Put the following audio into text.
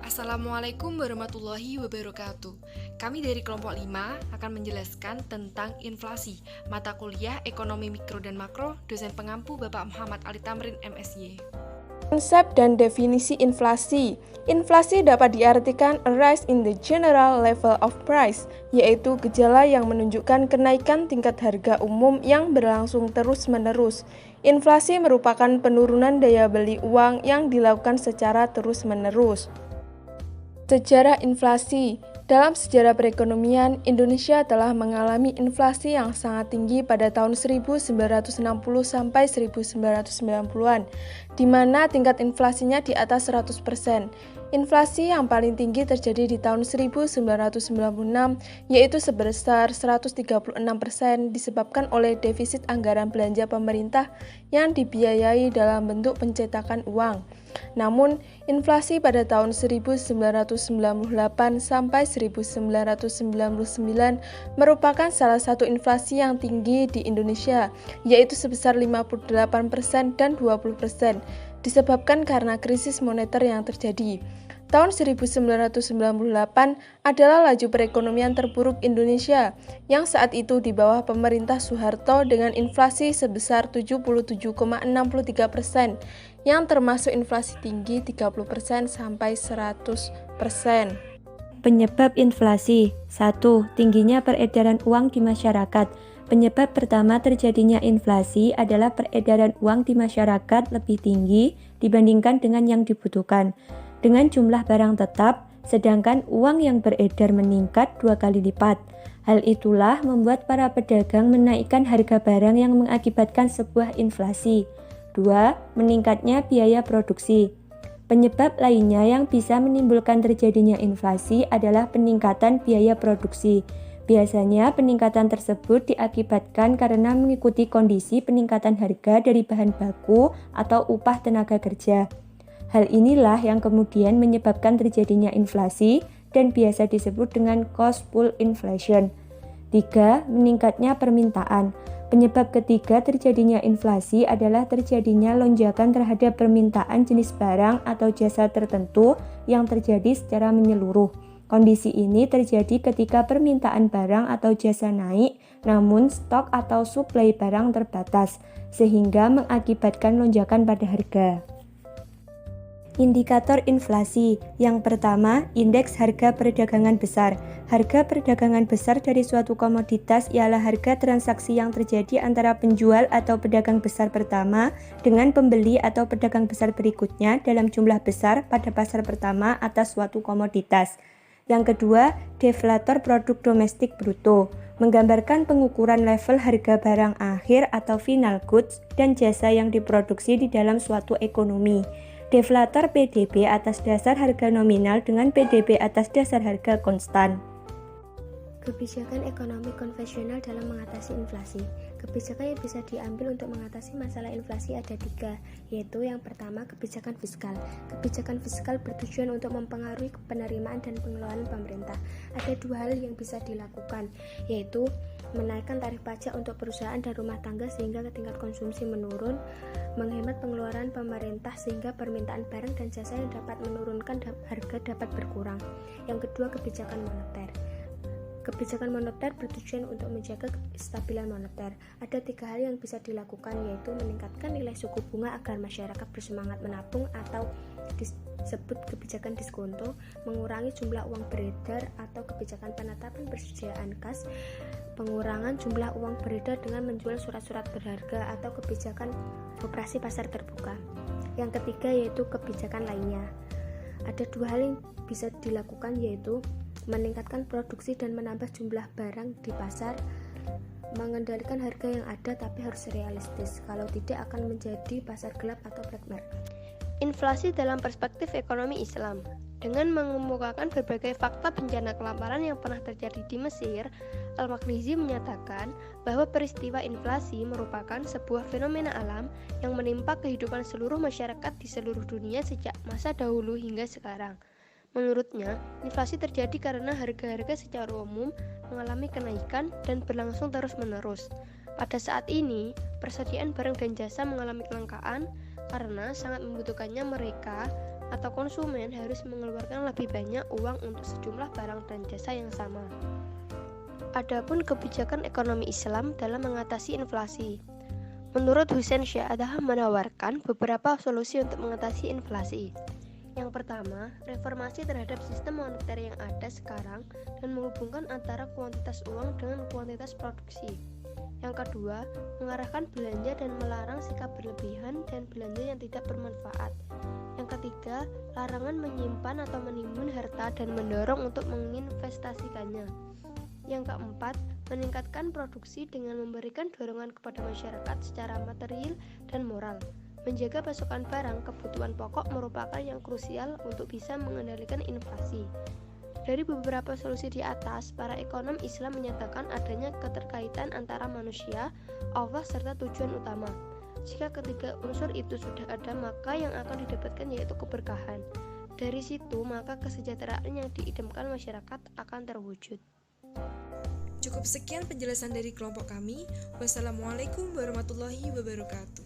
Assalamualaikum warahmatullahi wabarakatuh. Kami dari kelompok 5 akan menjelaskan tentang inflasi, mata kuliah Ekonomi Mikro dan Makro, dosen pengampu Bapak Muhammad Ali Tamrin, MSy. Konsep dan definisi inflasi. Inflasi dapat diartikan a rise in the general level of price, yaitu gejala yang menunjukkan kenaikan tingkat harga umum yang berlangsung terus-menerus. Inflasi merupakan penurunan daya beli uang yang dilakukan secara terus-menerus. Sejarah inflasi. Dalam sejarah perekonomian, Indonesia telah mengalami inflasi yang sangat tinggi pada tahun 1960 sampai 1990-an, di mana tingkat inflasinya di atas 100%. Inflasi yang paling tinggi terjadi di tahun 1996, yaitu sebesar 136% disebabkan oleh defisit anggaran belanja pemerintah yang dibiayai dalam bentuk pencetakan uang. Namun, inflasi pada tahun 1998 sampai 1999 merupakan salah satu inflasi yang tinggi di Indonesia, yaitu sebesar 58% dan 20%, disebabkan karena krisis moneter yang terjadi. Tahun 1998 adalah laju perekonomian terburuk Indonesia, yang saat itu di bawah pemerintah Soeharto dengan inflasi sebesar 77,63%, yang termasuk inflasi tinggi 30% sampai 100%. Penyebab inflasi. 1. Tingginya peredaran uang di masyarakat. Penyebab pertama terjadinya inflasi adalah peredaran uang di masyarakat lebih tinggi dibandingkan dengan yang dibutuhkan, dengan jumlah barang tetap, sedangkan uang yang beredar meningkat 2 kali lipat. Hal itulah membuat para pedagang menaikkan harga barang yang mengakibatkan sebuah inflasi. 2. Meningkatnya biaya produksi. Penyebab lainnya yang bisa menimbulkan terjadinya inflasi adalah peningkatan biaya produksi. Biasanya peningkatan tersebut diakibatkan karena mengikuti kondisi peningkatan harga dari bahan baku atau upah tenaga kerja. Hal inilah yang kemudian menyebabkan terjadinya inflasi dan biasa disebut dengan cost pull inflation. 3. Meningkatnya permintaan. Penyebab ketiga terjadinya inflasi adalah terjadinya lonjakan terhadap permintaan jenis barang atau jasa tertentu yang terjadi secara menyeluruh. Kondisi ini terjadi ketika permintaan barang atau jasa naik, namun stok atau suplai barang terbatas, sehingga mengakibatkan lonjakan pada harga. Indikator inflasi. Yang pertama, indeks harga perdagangan besar. Harga perdagangan besar dari suatu komoditas ialah harga transaksi yang terjadi antara penjual atau pedagang besar pertama dengan pembeli atau pedagang besar berikutnya dalam jumlah besar pada pasar pertama atas suatu komoditas. Yang kedua, deflator produk domestik bruto, menggambarkan pengukuran level harga barang akhir atau final goods dan jasa yang diproduksi di dalam suatu ekonomi. Deflator PDB atas dasar harga nominal dengan PDB atas dasar harga konstan. Kebijakan ekonomi konvensional dalam mengatasi inflasi. Kebijakan yang bisa diambil untuk mengatasi masalah inflasi ada 3, yaitu yang pertama kebijakan fiskal. Kebijakan fiskal bertujuan untuk mempengaruhi penerimaan dan pengelolaan pemerintah. Ada 2 hal yang bisa dilakukan, yaitu menaikkan tarif pajak untuk perusahaan dan rumah tangga sehingga tingkat konsumsi menurun, menghemat pengeluaran pemerintah sehingga permintaan barang dan jasa yang dapat menurunkan harga dapat berkurang. Yang kedua, kebijakan moneter. Kebijakan moneter bertujuan untuk menjaga kestabilan moneter. Ada 3 hal yang bisa dilakukan, yaitu meningkatkan nilai suku bunga agar masyarakat bersemangat menabung atau disebut kebijakan diskonto, mengurangi jumlah uang beredar atau kebijakan penetapan persediaan kas, pengurangan jumlah uang beredar dengan menjual surat-surat berharga atau kebijakan operasi pasar terbuka. Yang ketiga yaitu kebijakan lainnya. Ada 2 hal yang bisa dilakukan, yaitu meningkatkan produksi dan menambah jumlah barang di pasar, mengendalikan harga yang ada tapi harus realistis, kalau tidak akan menjadi pasar gelap atau black market. Inflasi dalam perspektif ekonomi Islam. Dengan mengemukakan berbagai fakta bencana kelaparan yang pernah terjadi di Mesir, Al-Makrizi menyatakan bahwa peristiwa inflasi merupakan sebuah fenomena alam yang menimpa kehidupan seluruh masyarakat di seluruh dunia sejak masa dahulu hingga sekarang. Menurutnya, inflasi terjadi karena harga-harga secara umum mengalami kenaikan dan berlangsung terus-menerus. Pada saat ini, persediaan barang dan jasa mengalami kelangkaan karena sangat membutuhkannya mereka atau konsumen harus mengeluarkan lebih banyak uang untuk sejumlah barang dan jasa yang sama. Adapun kebijakan ekonomi Islam dalam mengatasi inflasi. Menurut Hussein Shah adalah menawarkan beberapa solusi untuk mengatasi inflasi. Yang pertama, reformasi terhadap sistem moneter yang ada sekarang dan menghubungkan antara kuantitas uang dengan kuantitas produksi. Yang kedua, mengarahkan belanja dan melarang sikap berlebihan dan belanja yang tidak bermanfaat. Yang ketiga, larangan menyimpan atau menimbun harta dan mendorong untuk menginvestasikannya. Yang keempat, meningkatkan produksi dengan memberikan dorongan kepada masyarakat secara material dan moral. Menjaga pasokan barang kebutuhan pokok merupakan yang krusial untuk bisa mengendalikan inflasi. Dari beberapa solusi di atas, para ekonom Islam menyatakan adanya keterkaitan antara manusia, Allah, serta tujuan utama. Jika ketiga unsur itu sudah ada, maka yang akan didapatkan yaitu keberkahan. Dari situ, maka kesejahteraan yang diidamkan masyarakat akan terwujud. Cukup sekian penjelasan dari kelompok kami. Wassalamualaikum warahmatullahi wabarakatuh.